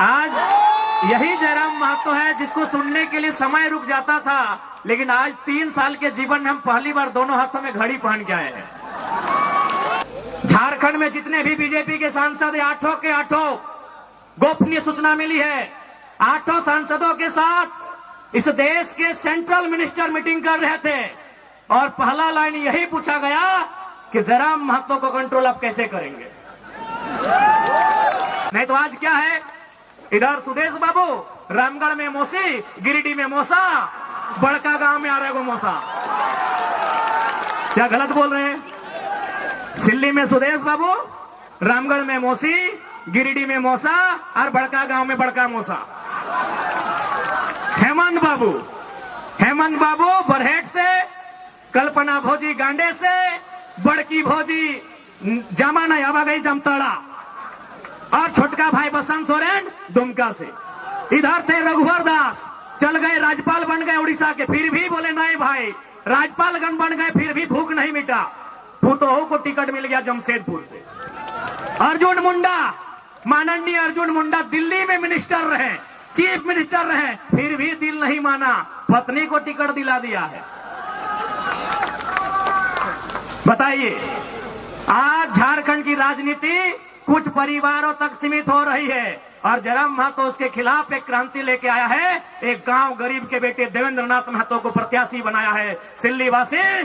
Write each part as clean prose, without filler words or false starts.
आज यही जयराम महतो है जिसको सुनने के लिए समय रुक जाता था, लेकिन आज 3 साल के जीवन में हम पहली बार दोनों हाथों में घड़ी पहन के आए हैं। झारखंड में जितने भी बीजेपी के सांसद 8 के 8 गोपनीय सूचना मिली है, 8 सांसदों के साथ इस देश के सेंट्रल मिनिस्टर मीटिंग कर रहे थे और पहला लाइन यही पूछा गया कि जयराम महतो को कंट्रोल आप कैसे करेंगे। नहीं तो आज क्या है, इधर सुदेश बाबू रामगढ़ में मौसी, गिरिडीह में मौसा, बड़का गांव में आ रहे गो मौसा। क्या गलत बोल रहे हैं? सिल्ली में सुदेश बाबू, रामगढ़ में मौसी, गिरिडीह में मौसा और बड़का गांव में बड़का मौसा। हेमंत बाबू बरहेट से, कल्पना भौजी गांडे से, बड़की भौजी जामा नहीं आवा गई जमताड़ा और छोटका भाई बसंत सोरेन दुमका से। इधर थे रघुवर दास, चल गए राज्यपाल बन गए उड़ीसा के, फिर भी बोले नहीं भाई राज्यपालगण बन गए फिर भी भूख नहीं मिटा। फूटोहो को टिकट मिल गया जमशेदपुर से। अर्जुन मुंडा, माननीय अर्जुन मुंडा दिल्ली में मिनिस्टर रहे, चीफ मिनिस्टर रहे, फिर भी दिल नहीं माना, पत्नी को टिकट दिला दिया है। बताइए, आज झारखंड की राजनीति कुछ परिवारों तक सीमित हो रही है और जयराम महतो उसके खिलाफ एक क्रांति लेके आया है। एक गांव गरीब के बेटे देवेंद्र नाथ महतो को प्रत्याशी बनाया है। सिल्ली वासी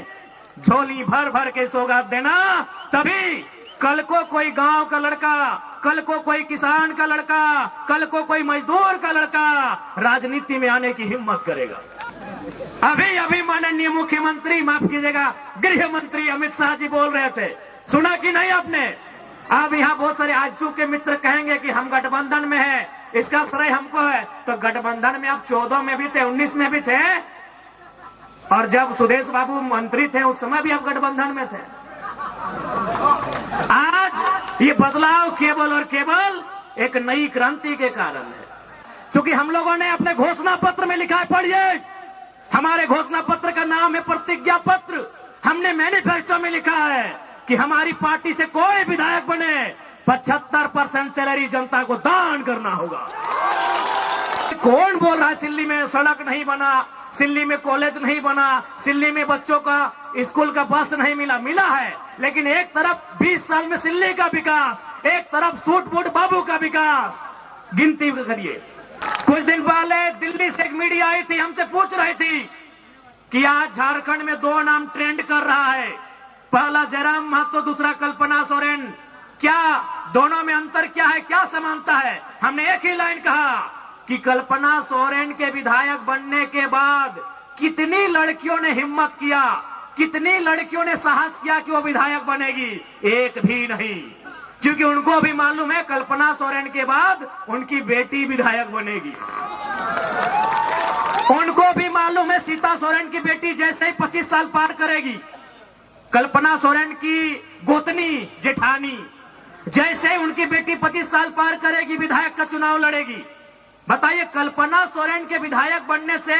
झोली भर भर के सौगात देना, तभी कल को कोई गांव का लड़का, कल को कोई किसान का लड़का, कल को कोई मजदूर का लड़का राजनीति में आने की हिम्मत करेगा। अभी माननीय मुख्यमंत्री, माफ कीजिएगा, गृह मंत्री अमित शाह जी बोल रहे थे, सुना कि नहीं आपने? अब यहाँ बहुत सारे आजसू के मित्र कहेंगे कि हम गठबंधन में है, इसका श्रेय हमको है। तो गठबंधन में आप 14 में भी थे, 19 में भी थे, और जब सुदेश बाबू मंत्री थे उस समय भी आप गठबंधन में थे। आज ये बदलाव केवल और केवल एक नई क्रांति के कारण है, क्योंकि हम लोगों ने अपने घोषणा पत्र में लिखा है, पढ़िए, हमारे घोषणा पत्र का नाम है प्रतिज्ञा पत्र। हमने मैनिफेस्टो में लिखा है कि हमारी पार्टी से कोई विधायक बने 75% सैलरी जनता को दान करना होगा। कौन बोल रहा है सिल्ली में सड़क नहीं बना, सिल्ली में कॉलेज नहीं बना, सिल्ली में बच्चों का स्कूल का बस नहीं मिला है, लेकिन एक तरफ 20 साल में सिल्ली का विकास, एक तरफ सूट बूट बाबू का विकास। गिनती करिए। कुछ दिन पहले दिल्ली से एक मीडिया आई थी, हमसे पूछ रही थी कि आज झारखंड में 2 नाम ट्रेंड कर रहा है, पहला जयराम महतो, दूसरा कल्पना सोरेन, क्या दोनों में अंतर क्या है, क्या समानता है? हमने एक ही लाइन कहा कि कल्पना सोरेन के विधायक बनने के बाद कितनी लड़कियों ने हिम्मत किया, कितनी लड़कियों ने साहस किया कि वो विधायक बनेगी? एक भी नहीं, क्योंकि उनको भी मालूम है कल्पना सोरेन के बाद उनकी बेटी विधायक बनेगी। उनको भी मालूम है सीता सोरेन की बेटी जैसे ही 25 साल पार करेगी, कल्पना सोरेन की गोतनी जेठानी जैसे ही उनकी बेटी 25 साल पार करेगी विधायक का चुनाव लड़ेगी। बताइए, कल्पना सोरेन के विधायक बनने से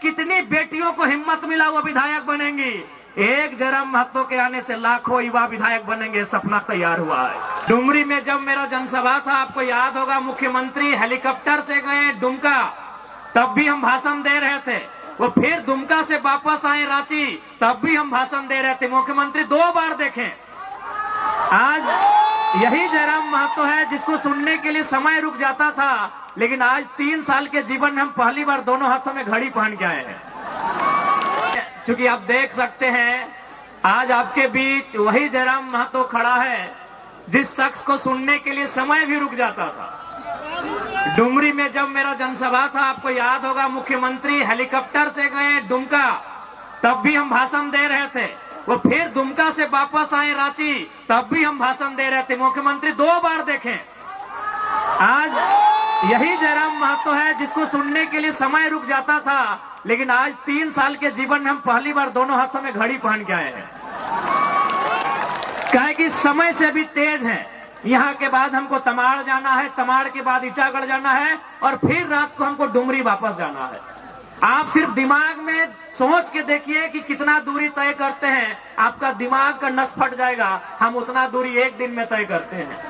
कितनी बेटियों को हिम्मत मिला वो विधायक बनेंगी। एक जयराम महतो के आने से लाखों युवा विधायक बनेंगे, सपना तैयार हुआ है। डुमरी में जब मेरा जनसभा था, आपको याद होगा, मुख्यमंत्री हेलीकॉप्टर से गए दुमका, तब भी हम भाषण दे रहे थे। वो फिर दुमका से वापस आए रांची, तब भी हम भाषण दे रहे थे। मुख्यमंत्री 2 बार देखें। आज यही जयराम महतो है जिसको सुनने के लिए समय रुक जाता था, लेकिन आज 3 साल के जीवन में हम पहली बार दोनों हाथों में घड़ी पहन के आए हैं। क्योंकि आप देख सकते हैं, आज आपके बीच वही जयराम महतो खड़ा है जिस शख्स को सुनने के लिए समय भी रुक जाता था। डुमरी में जब मेरा जनसभा था, आपको याद होगा, मुख्यमंत्री हेलीकॉप्टर से गए दुमका, तब भी हम भाषण दे रहे थे। वो फिर दुमका से वापस आए रांची, तब भी हम भाषण दे रहे थे। मुख्यमंत्री 2 बार देखें। आज यही जयराम महतो है जिसको सुनने के लिए समय रुक जाता था, लेकिन आज 3 साल के जीवन में हम पहली बार दोनों हाथों में घड़ी पहन के आए हैं। कहे कि समय से भी तेज है। यहाँ के बाद हमको तमाड़ जाना है, तमाड़ के बाद ईचागढ़ जाना है, और फिर रात को हमको डुमरी वापस जाना है। आप सिर्फ दिमाग में सोच के देखिए कि कितना दूरी तय करते हैं, आपका दिमाग का नस फट जाएगा। हम उतना दूरी एक दिन में तय करते हैं।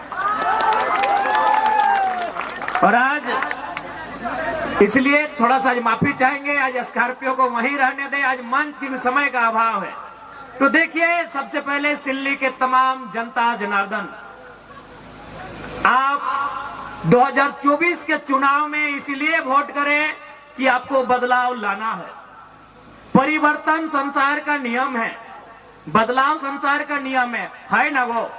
और आज इसलिए थोड़ा सा आज माफी चाहेंगे, आज स्कॉर्पियो को वहीं रहने दें, आज मंच की भी समय का अभाव है। तो देखिए, सबसे पहले सिल्ली के तमाम जनता जनार्दन, आप 2024 के चुनाव में इसलिए वोट करें कि आपको बदलाव लाना है। परिवर्तन संसार का नियम है, बदलाव संसार का नियम है ना वो।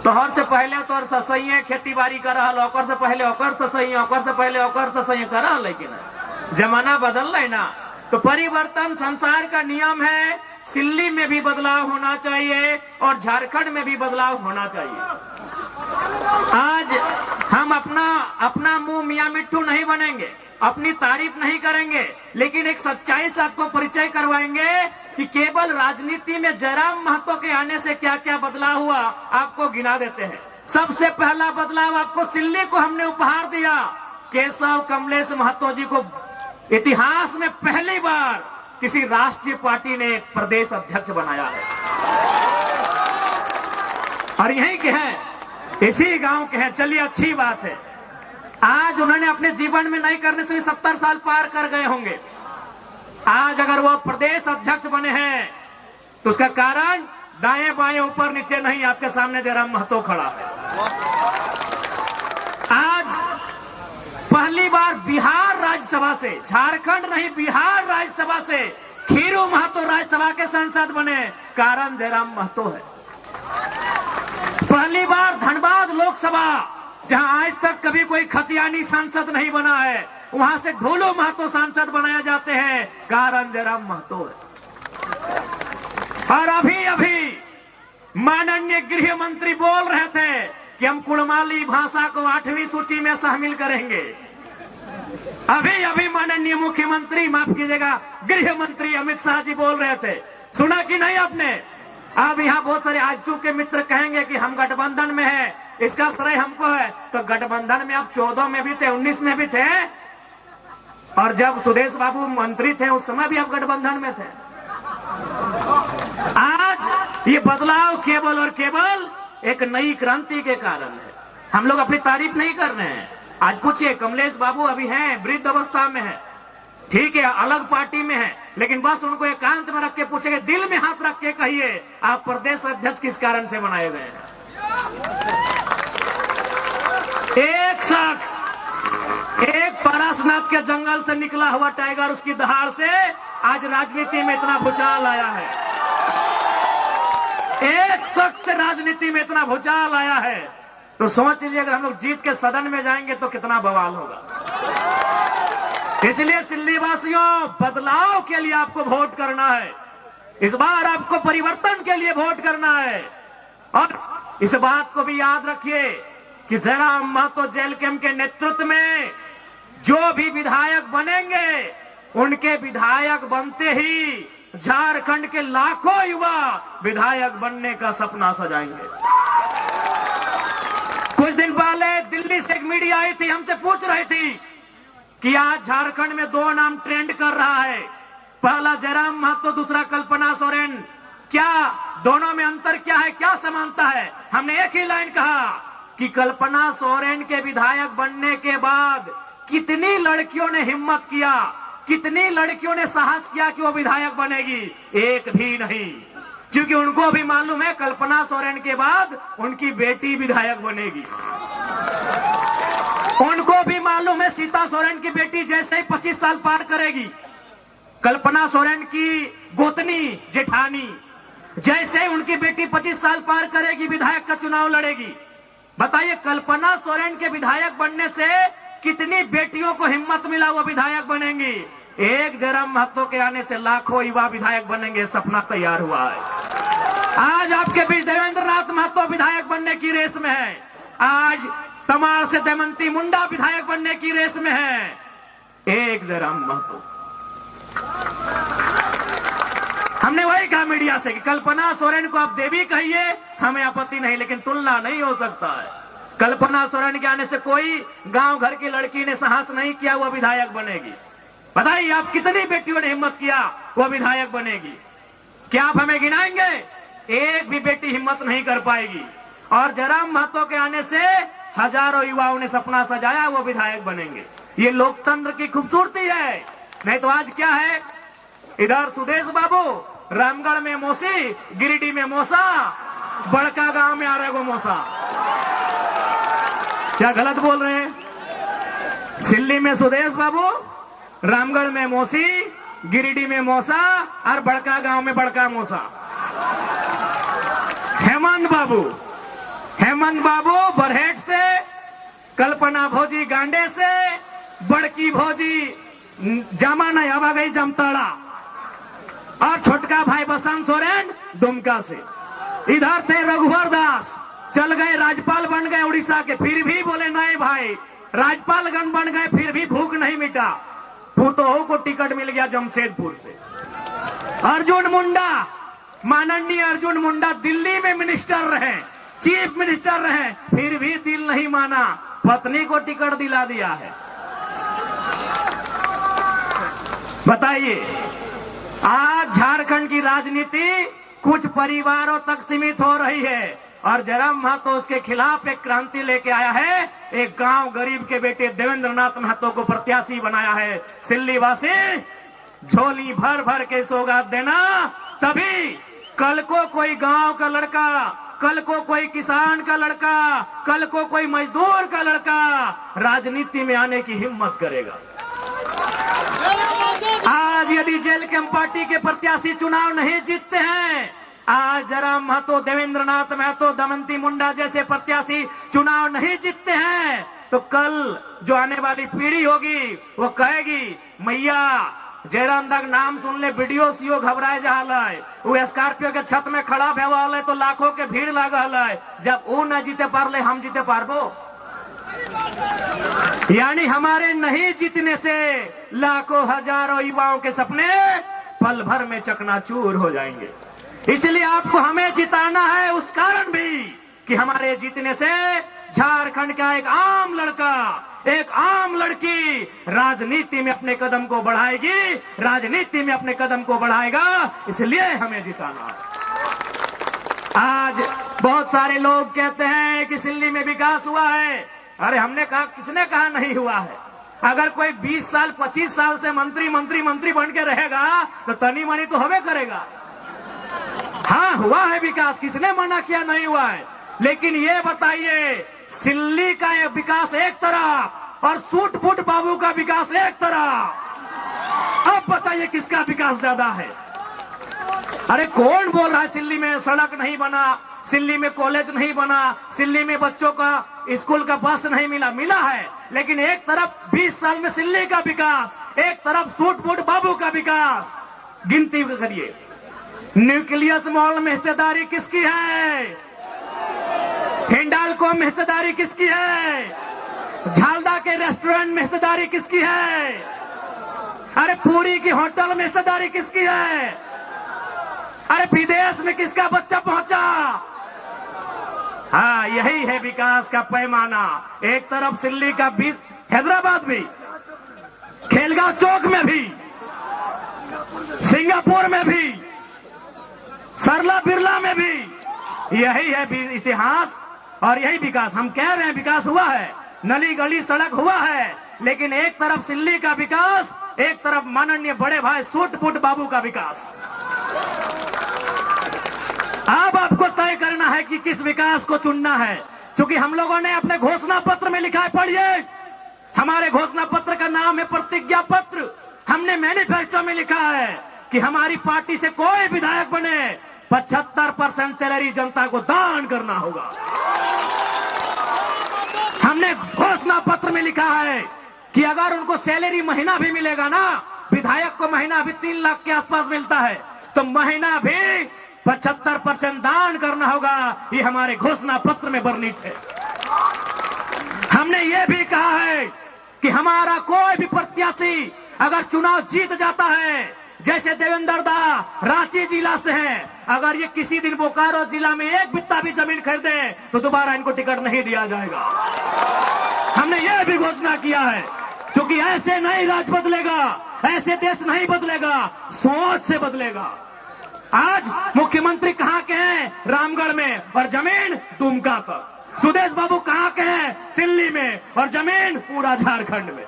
तोहर से पहले तोहर ससैया खेती बाड़ी कर रहा, ओकर से पहले ओकर ससैया, ओकर से पहले ओकर ससैया कर रहा, लेकिन जमाना बदल रहा ना। तो परिवर्तन संसार का नियम है। सिल्ली में भी बदलाव होना चाहिए और झारखंड में भी बदलाव होना चाहिए। आज हम अपना मुंह मियां मिट्ठू नहीं बनेंगे, अपनी तारीफ नहीं करेंगे, लेकिन एक सच्चाई से आपको परिचय करवाएंगे कि केवल राजनीति में जयराम महतो के आने से क्या क्या बदलाव हुआ, आपको गिना देते हैं। सबसे पहला बदलाव आपको सिल्ली को हमने उपहार दिया। केशव कमलेश महतो जी को इतिहास में पहली बार किसी राष्ट्रीय पार्टी ने प्रदेश अध्यक्ष बनाया है, और यहीं के हैं, इसी गांव के हैं। चलिए, अच्छी बात है। आज उन्होंने अपने जीवन में नहीं करने से भी 70 साल पार कर गए होंगे। आज अगर वो प्रदेश अध्यक्ष बने हैं तो उसका कारण दाएं बाएं ऊपर नीचे नहीं, आपके सामने जयराम महतो खड़ा है। आज पहली बार बिहार राज्यसभा से, झारखंड नहीं बिहार राज्यसभा से खीरू महतो राज्यसभा के सांसद बने, कारण जयराम महतो है। पहली बार धनबाद लोकसभा, जहां आज तक कभी कोई खतियानी सांसद नहीं बना है, वहां से ढोलो महतो सांसद बनाए जाते हैं, कारण जयराम महतो है। और अभी माननीय गृह मंत्री बोल रहे थे कि हम कुड़माली भाषा को 8वीं सूची में शामिल करेंगे। अभी माननीय मुख्यमंत्री, माफ कीजिएगा, गृह मंत्री अमित शाह जी बोल रहे थे, सुना कि नहीं आपने? अब यहाँ बहुत सारे आजू के मित्र कहेंगे कि हम गठबंधन में हैं, इसका श्रेय हमको है। तो गठबंधन में आप 14 में भी थे, 19 में भी थे, और जब सुदेश बाबू मंत्री थे उस समय भी आप गठबंधन में थे। आज ये बदलाव केवल और केवल एक नई क्रांति के कारण है। हम लोग अपनी तारीफ नहीं कर रहे हैं। आज पूछिए, कमलेश बाबू अभी हैं, वृद्ध अवस्था में है, ठीक है, अलग पार्टी में है, लेकिन बस उनको एकांत में रख के पूछेंगे, दिल में हाथ रख के कहिए, आप प्रदेश अध्यक्ष किस कारण से बनाए गए हैं? एक शख्स, एक पारसनाथ के जंगल से निकला हुआ टाइगर, उसकी दहाड़ से आज राजनीति में इतना भूचाल आया है। एक शख्स से राजनीति में इतना भूचाल आया है, तो सोच लीजिए अगर हम लोग जीत के सदन में जाएंगे तो कितना बवाल होगा। इसलिए सिल्ली वासियों, बदलाव के लिए आपको वोट करना है। इस बार आपको परिवर्तन के लिए वोट करना है। और इस बात को भी याद रखिए कि जयराम महतो जेल कैंप के नेतृत्व में जो भी विधायक बनेंगे, उनके विधायक बनते ही झारखंड के लाखों युवा विधायक बनने का सपना सजाएंगे। कुछ दिन पहले दिल्ली से एक मीडिया आई थी, हमसे पूछ रही थी कि आज झारखंड में 2 नाम ट्रेंड कर रहा है, पहला जयराम महतो, दूसरा कल्पना सोरेन, क्या दोनों में अंतर क्या है, क्या समानता है? हमने एक ही लाइन कहा कि कल्पना सोरेन के विधायक बनने के बाद कितनी लड़कियों ने हिम्मत किया, कितनी लड़कियों ने साहस किया कि वो विधायक बनेगी? एक भी नहीं, क्योंकि उनको भी मालूम है कल्पना सोरेन के बाद उनकी बेटी विधायक बनेगी। उनको भी मालूम है सीता सोरेन की बेटी जैसे ही 25 साल पार करेगी, कल्पना सोरेन की गोतनी जेठानी जैसे ही उनकी बेटी 25 साल पार करेगी, विधायक का चुनाव लड़ेगी। बताइए, कल्पना सोरेन के विधायक बनने से कितनी बेटियों को हिम्मत मिला, वो विधायक बनेंगी। एक जयराम महतो के आने से लाखों युवा विधायक बनेंगे, सपना तैयार हुआ है। आज आपके बीच देवेंद्र नाथ महतो विधायक बनने की रेस में है, आज तमाड़ से दमयंती मुंडा विधायक बनने की रेस में है, एक जयराम महतो। हमने वही कहा मीडिया से कि कल्पना सोरेन को आप देवी कहिए, हमें आपत्ति नहीं, लेकिन तुलना नहीं हो सकता है। कल्पना सोरेन के आने से कोई गांव घर की लड़की ने साहस नहीं किया वो विधायक बनेगी। बताइए, आप कितनी बेटियों ने हिम्मत किया वो विधायक बनेगी? क्या आप हमें गिनाएंगे? एक भी बेटी हिम्मत नहीं कर पाएगी। और जयराम महतो के आने से हजारों युवाओं ने सपना सजाया वो विधायक बनेंगे। ये लोकतंत्र की खूबसूरती है। नहीं तो आज क्या है, इधर सुदेश बाबू, रामगढ़ में मौसी, गिरिडीह में मौसा, बड़का गांव में आ रहे गो मौसा। क्या गलत बोल रहे हैं? सिल्ली में सुदेश बाबू, रामगढ़ में मौसी, गिरिडीह में मौसा और बड़का गांव में बड़का मौसा। हेमंत बाबू बरहेट से, कल्पना भौजी गांडे से, बड़की भौजी जामा नहीं हवा गई जमताड़ा, और छोटका भाई बसंत सोरेन दुमका से। इधर थे रघुवर दास, चल गए राज्यपाल बन गए उड़ीसा के, फिर भी बोले नहीं भाई राज्यपालगण बन गए फिर भी भूख नहीं मिटा। फुटोह को टिकट मिल गया जमशेदपुर से। अर्जुन मुंडा, माननीय अर्जुन मुंडा दिल्ली में मिनिस्टर रहे, चीफ मिनिस्टर रहे, फिर भी दिल नहीं माना, पत्नी को टिकट दिला दिया है। बताइए, आज झारखंड की राजनीति कुछ परिवारों तक सीमित हो रही है और जयराम महतो उसके खिलाफ एक क्रांति लेके आया है। एक गांव गरीब के बेटे देवेंद्र नाथ महतो को प्रत्याशी बनाया है। सिल्ली वासी झोली भर भर के सौगात देना, तभी कल को कोई गांव का लड़का, कल को कोई किसान का लड़का, कल को कोई मजदूर का लड़का राजनीति में आने की हिम्मत करेगा। आज यदि जेल कैंप पार्टी के प्रत्याशी चुनाव नहीं जीतते हैं, आज जयराम महतो, देवेंद्र नाथ महतो, दमंती मुंडा जैसे प्रत्याशी चुनाव नहीं जीतते हैं, तो कल जो आने वाली पीढ़ी होगी वो कहेगी मैया जयराम दाग नाम सुन ले वीडियो सीओ घबराए जा, वो स्कॉर्पियो के छत में खड़ा भेवा तो लाखों के भीड़ लागल है, जब वो न जीते पारले हम जीते पारबो। यानी हमारे नहीं जीतने से लाखों हजारों युवाओं के सपने पल भर में चकनाचूर हो जाएंगे। इसलिए आपको हमें जिताना है, उस कारण भी कि हमारे जीतने से झारखंड का एक आम लड़का, एक आम लड़की राजनीति में अपने कदम को बढ़ाएगी, राजनीति में अपने कदम को बढ़ाएगा, इसलिए हमें जिताना है। आज बहुत सारे लोग कहते हैं कि सिल्ली में विकास हुआ है। अरे हमने कहा, किसने कहा नहीं हुआ है? अगर कोई 20 साल 25 साल से मंत्री बन के रहेगा तो तनी मनी तो हमें करेगा। हाँ हुआ है विकास, किसने मना किया नहीं हुआ है? लेकिन ये बताइए, सिल्ली का विकास एक तरफ और सूट फूट बाबू का विकास एक तरफ, अब बताइए किसका विकास ज्यादा है? अरे कौन बोल रहा है सिल्ली में सड़क नहीं बना, सिल्ली में कॉलेज नहीं बना, सिल्ली में बच्चों का स्कूल का बस नहीं मिला? मिला है, लेकिन एक तरफ 20 साल में सिल्ली का विकास, एक तरफ सूट फूट बाबू का विकास। गिनती करिए, न्यूक्लियस मॉल में हिस्सेदारी किसकी है? हिंडाल्को में हिस्सेदारी किसकी है? झालदा के रेस्टोरेंट में हिस्सेदारी किसकी है? अरे पूरी की होटल में हिस्सेदारी किसकी है? अरे विदेश में किसका बच्चा पहुंचा? हाँ, यही है विकास का पैमाना। एक तरफ सिल्ली का 20, हैदराबाद भी, खेलगांव चौक में भी, सिंगापुर में भी, सरला बिरला में भी, यही है इतिहास और यही विकास। हम कह रहे हैं विकास हुआ है, नली गली सड़क हुआ है, लेकिन एक तरफ सिल्ली का विकास, एक तरफ माननीय बड़े भाई सूट फूट बाबू का विकास। अब आपको तय करना है कि किस विकास को चुनना है, क्योंकि हम लोगों ने अपने घोषणा पत्र में लिखा है, पढ़िए, हमारे घोषणा पत्र का नाम है प्रतिज्ञा पत्र। हमने मैनिफेस्टो में लिखा है कि हमारी पार्टी से कोई विधायक बने 75% सैलरी जनता को दान करना होगा। हमने घोषणा पत्र में लिखा है कि अगर उनको सैलरी महीना भी मिलेगा ना, विधायक को महीना भी 3 लाख के आसपास मिलता है, तो महीना भी 75% दान करना होगा। ये हमारे घोषणा पत्र में वर्णित है। हमने ये भी कहा है कि हमारा कोई भी प्रत्याशी अगर चुनाव जीत जाता है, जैसे देवेंद्र दा रांची जिला से है, अगर ये किसी दिन बोकारो जिला में एक बित्ता भी जमीन खरीदे तो दोबारा इनको टिकट नहीं दिया जाएगा। हमने ये भी घोषणा किया है, क्योंकि ऐसे नहीं राज बदलेगा, ऐसे देश नहीं बदलेगा, सोच से बदलेगा। आज मुख्यमंत्री कहां के हैं? रामगढ़ में, और जमीन दुमका पर। सुदेश बाबू कहां के हैं? सिल्ली में, और जमीन पूरा झारखंड में।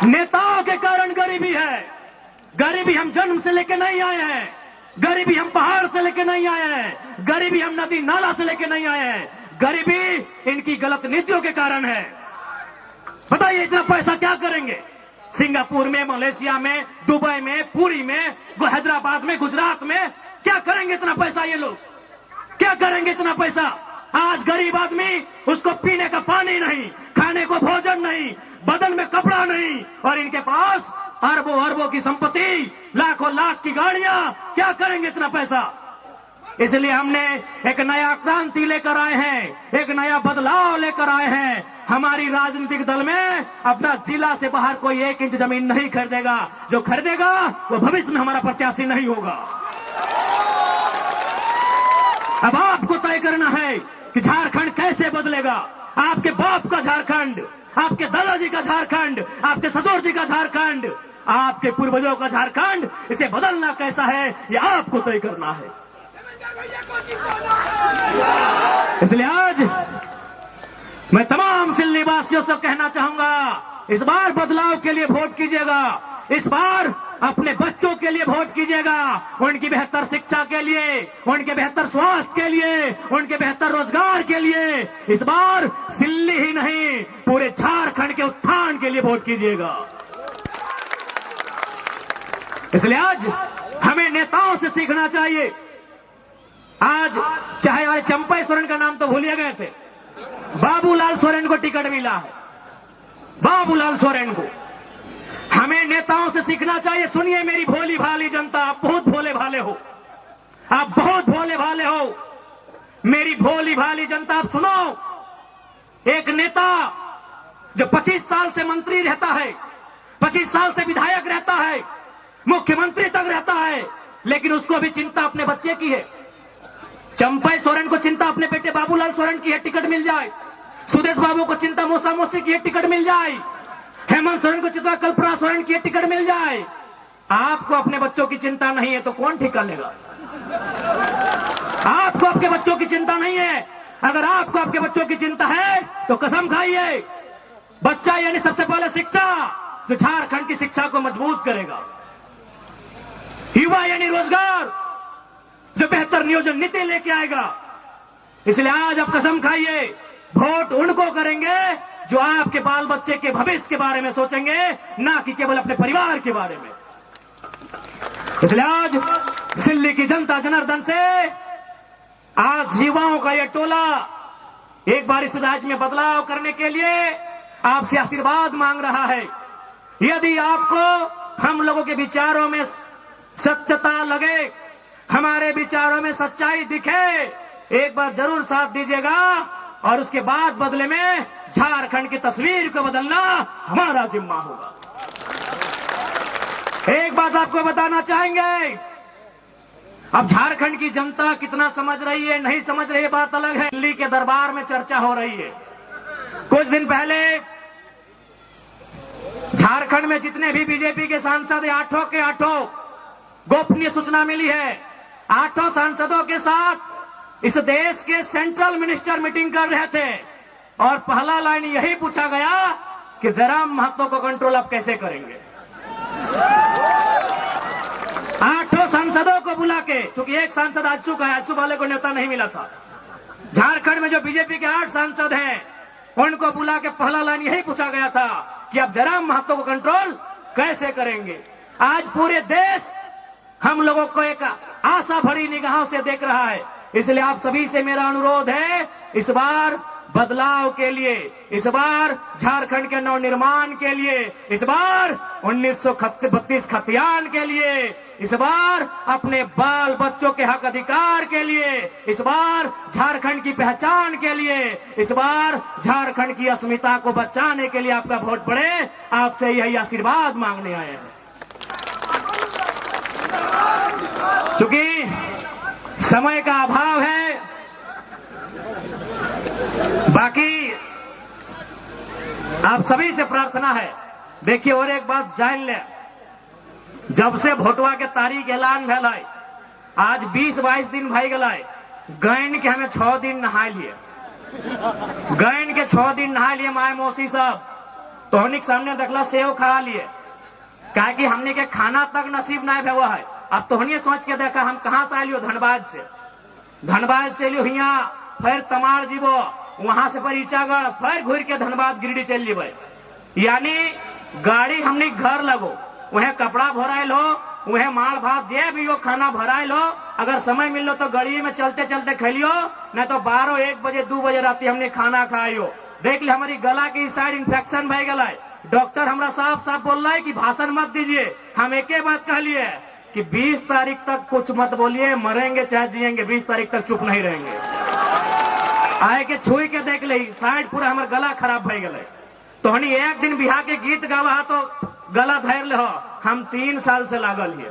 नेताओं के कारण गरीबी है। गरीबी हम जन्म से लेके नहीं आए हैं, गरीबी हम पहाड़ से लेके नहीं आए हैं, गरीबी हम नदी नाला से लेके नहीं आए हैं, गरीबी इनकी गलत नीतियों के कारण है। बताइए इतना पैसा क्या करेंगे? सिंगापुर में, मलेशिया में, दुबई में, पुरी में, हैदराबाद में, गुजरात में क्या करेंगे इतना पैसा? ये लोग क्या करेंगे इतना पैसा? आज गरीब आदमी, उसको पीने का पानी नहीं, खाने को भोजन नहीं, बदन में कपड़ा नहीं, और इनके पास अरबों अरबों की संपत्ति, लाखों लाख की गाड़ियां। क्या करेंगे इतना पैसा? इसलिए हमने एक नया क्रांति लेकर आए हैं, एक नया बदलाव लेकर आए हैं। हमारी राजनीतिक दल में अपना जिला से बाहर कोई 1 इंच जमीन नहीं खरीदेगा। जो खरीदेगा वो भविष्य में हमारा प्रत्याशी नहीं होगा। अब आपको तय करना है कि झारखंड कैसे बदलेगा। आपके बाप का झारखंड, आपके दादाजी का झारखंड, आपके ससुर जी का झारखंड, आपके पूर्वजों का झारखंड, इसे बदलना कैसा है ये आपको तय करना है। इसलिए आज मैं तमाम सिल्ली वासियों से कहना चाहूंगा, इस बार बदलाव के लिए वोट कीजिएगा। इस बार अपने बच्चों के लिए वोट कीजिएगा, उनकी बेहतर शिक्षा के लिए, उनके बेहतर स्वास्थ्य के लिए, उनके बेहतर रोजगार के लिए। इस बार सिल्ली ही नहीं, पूरे झारखंड के उत्थान के लिए वोट कीजिएगा। इसलिए आज हमें नेताओं से सीखना चाहिए। आज चाहे हमारे चंपई सोरेन का नाम तो भूलिए गए थे, बाबूलाल सोरेन को टिकट मिला है। बाबूलाल सोरेन को हमें नेताओं से सीखना चाहिए। सुनिए मेरी भोली भाली जनता, आप बहुत भोले भाले हो, आप बहुत भोले भाले हो। मेरी भोली भाली जनता, आप सुनो। एक नेता जो 25 साल से मंत्री रहता है, 25 साल से विधायक रहता है, मुख्यमंत्री तक रहता है, लेकिन उसको भी चिंता अपने बच्चे की है। चंपई सोरेन को चिंता अपने बेटे बाबूलाल सोरेन की है, टिकट मिल जाए। सुदेश बाबू को चिंता मौसा मौसी की है, टिकट मिल जाए। हेमंत सोरेन को चिंता कल्पना सोरेन की है, टिकट मिल जाए। आपको अपने बच्चों की चिंता नहीं है तो कौन ठिका लेगा? आपको आपके बच्चों की चिंता नहीं है। अगर आपको आपके बच्चों की चिंता है तो कसम खाइए, बच्चा यानी सबसे पहले शिक्षा, जो झारखंड की शिक्षा को मजबूत करेगा। युवा यानी रोजगार, जो बेहतर नियोजन नीति लेके आएगा। इसलिए आज आप कसम खाइए, वोट उनको करेंगे जो आपके बाल बच्चे के भविष्य के बारे में सोचेंगे, ना कि केवल अपने परिवार के बारे में। इसलिए आज सिल्ली की जनता जनार्दन से आज युवाओं का यह टोला एक बार इस राज्य में बदलाव करने के लिए आपसे आशीर्वाद मांग रहा है। यदि आपको हम लोगों के विचारों में सत्यता लगे, हमारे विचारों में सच्चाई दिखे, एक बार जरूर साथ दीजिएगा, और उसके बाद बदले में झारखंड की तस्वीर को बदलना हमारा जिम्मा होगा। एक बात आपको बताना चाहेंगे, अब झारखंड की जनता कितना समझ रही है नहीं समझ रही है बात अलग है। दिल्ली के दरबार में चर्चा हो रही है। कुछ दिन पहले झारखंड में जितने भी बीजेपी के सांसद हैं, 8 के 8 गोपनीय सूचना मिली है। 8 सांसदों के साथ इस देश के सेंट्रल मिनिस्टर मीटिंग कर रहे थे, और पहला लाइन यही पूछा गया कि जयराम महतो को कंट्रोल आप कैसे करेंगे। 8 सांसदों को बुला के, क्योंकि एक सांसद आजसू का, आजसू वाले को नेता नहीं मिला था। झारखंड में जो बीजेपी के 8 सांसद हैं, उनको बुला के पहला लाइन यही पूछा गया था कि आप जयराम महतो को कंट्रोल कैसे करेंगे। आज पूरे देश हम लोगों को एक आशा भरी निगाहों से देख रहा है। इसलिए आप सभी से मेरा अनुरोध है, इस बार बदलाव के लिए, इस बार झारखंड के नवनिर्माण के लिए, इस बार 1932 खतियान के लिए, इस बार अपने बाल बच्चों के हक अधिकार के लिए, इस बार झारखंड की पहचान के लिए, इस बार झारखंड की अस्मिता को बचाने के लिए आपका वोट पड़े। आपसे यही आशीर्वाद मांगने आए हैं। क्योंकि समय का अभाव है, बाकी आप सभी से प्रार्थना है। देखिए और एक बात जान ले, जब से भोटवा के तारीख ऐलान भेल, आज 20-22 दिन भाई गए, गैन के हमें 6 दिन नहा लिए, गैन के 6 दिन नहा लिए माए मौसी सब। तोहनी के सामने देखला सेव खा लिए, क्या कि हमने के खाना तक नसीब नहीं हुआ है। अब तोहनी सोच के देखा हम कहाँ से आलियो, धनबाद से, धनबाद से लियो हियाँ, फिर तमाड़ जीवो, वहां से परिचागढ़, फिर घूर के धनबाद गिरिडीह चल जीवे। यानी गाड़ी हमने घर लगो, वह कपड़ा भराइल हो, वह माल भात जे भी हो खाना भराइल हो। अगर समय मिल लो तो गाड़ी में चलते चलते खेलियो, नहीं तो 12, 1 बजे 2 बजे रात हमने खाना खाइयो। देख ली हमारी गला की साइड इन्फेक्शन भय गला है। डॉक्टर हमारा साफ साफ बोल रहा है कि भाषण मत दीजिए। हम एक ही बात कह लिए कि 20 तारीख तक कुछ मत बोलिए, मरेंगे चाहे जिएंगे, 20 तारीख तक चुप नहीं रहेंगे। आए के छुई के देख ली साइड पूरा हमारा गला खराब भय गए। तो हनी एक दिन बिहार के गीत गावा तो गला धैर ले हो। हम 3 साल से लागल हिए,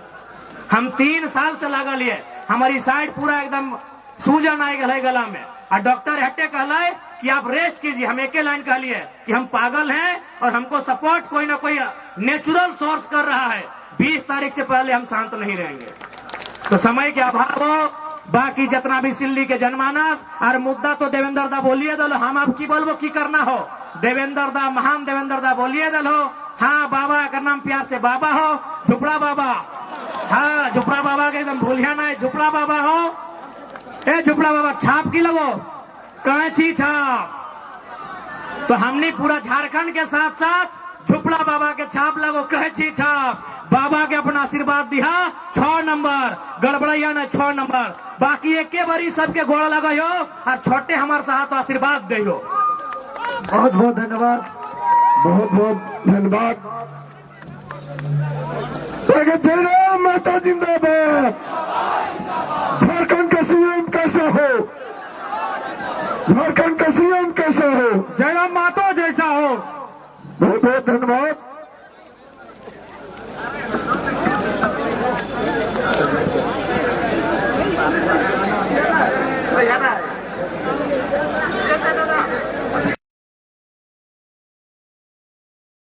हम 3 साल से लागल हिए, हमारी साइड पूरा एकदम सूजन आ गए गला में। और डॉक्टर हटे कहला कि आप रेस्ट कीजिए। हम एक लाइन कह लिए कि हम पागल हैं और हमको सपोर्ट कोई ना कोई नेचुरल सोर्स कर रहा है, 20 तारीख से पहले हम शांत नहीं रहेंगे। तो समय के अभाव हो, बाकी जितना भी सिल्ली के जनमानस और मुद्दा तो देवेंद्र दा बोलिए दलो, हम आप की बोलबो की करना हो। देवेंद्र दा, महान देवेंद्र दा बोलिए दलो। हाँ बाबा का नाम प्यार से बाबा हो, झुपड़ा बाबा। हाँ झुपड़ा बाबा के एकदम भूलिया ना, झुपड़ा बाबा हो। ए झुपड़ा बाबा छाप की लगो, कैची छाप। तो हमने पूरा झारखंड के साथ साथ झुपड़ा बाबा के छाप लगो, कैची छाप। बाबा के अपना आशीर्वाद दिया 6 नंबर, गड़बड़ैया ने 6 नंबर। बाकी एक बारी सबके गोड़ लगायो और छोटे हमारे साथ आशीर्वाद दियो। बहुत बहुत धन्यवाद, बहुत बहुत धन्यवाद। जय राम माता जिंदाबाद। झारखंड का सीएम कैसा हो, झारखंड का सीएम कैसा हो, जय राम माता जैसा हो। बहुत बहुत धन्यवाद।